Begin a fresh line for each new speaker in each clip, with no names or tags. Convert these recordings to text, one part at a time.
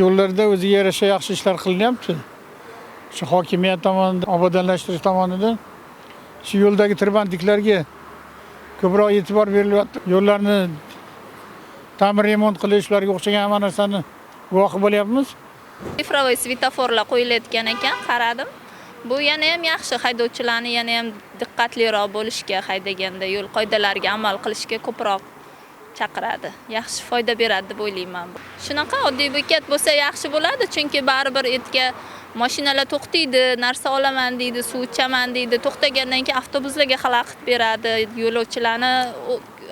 yo'llarda o'ziga yarasha yaxshi ishlar qilinyapti. Shu hokimiyat tomonidan, obodonlashtirish tomonidan shu yo'ldagi tirbandliklarga ko'proq e'tibor berilyapti. Yo'llarni ta'mir remont qilish, ularga o'xshagan hamma narsani guvohi bo'lyapmiz.
Sifrovoy svetoforlar qo'yilayotgan ekan, qaradim. Bu yana ham yaxshi, haydovchilarni yana ham diqqatliroq bo'lishga, haydaganda yo'l qoidalariga amal qilishga ko'proq chaqiradi. Yaxshi foyda beradi deb o'ylayman. Shunaqa oddiy bekat bo'lsa yaxshi bo'ladi, chunki baribir etga mashinalar to'xtaydi, narsa olaman deydi, suv ichaman deydi. To'xtagandan keyin avtobuslarga xalaqit beradi, yo'lovchilarni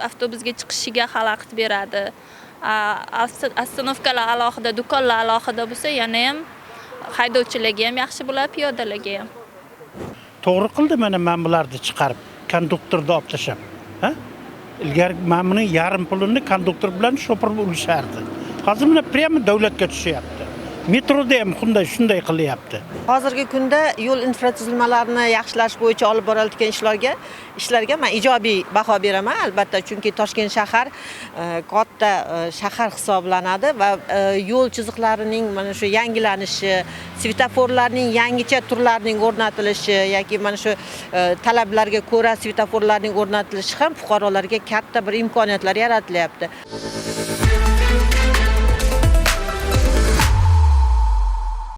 avtobusga chiqishiga xalaqit beradi. Ostanovkalar alohida, do'konlar alohida bo'lsa, yana ham haydovchilarga ham yaxshi bo'ladi, piyodalarga ham.
To'g'ri qildi mana bularni chiqarib, konduktorni olib tashlab. Ha? Ilgari mana buning yarim pulini konduktor bilan shopir urishardi. Hozir mana prямо davlatga tushyapti. Metroda ham shunday qilyapti.
Hozirgi kunda yo'l infratuzilmalarini yaxshilash bo'yicha olib borilayotgan ishlarga men ijobiy baho beraman, albatta, chunki Toshkent shahar katta shahar hisoblanadi va yo'l chiziqlarining mana shu yangilanishi, svetoforlarning yangicha turlarining o'rnatilishi yoki mana shu talablarga ko'ra svetoforlarning o'rnatilishi ham fuqarolarga katta bir imkoniyatlar yaratilyapti.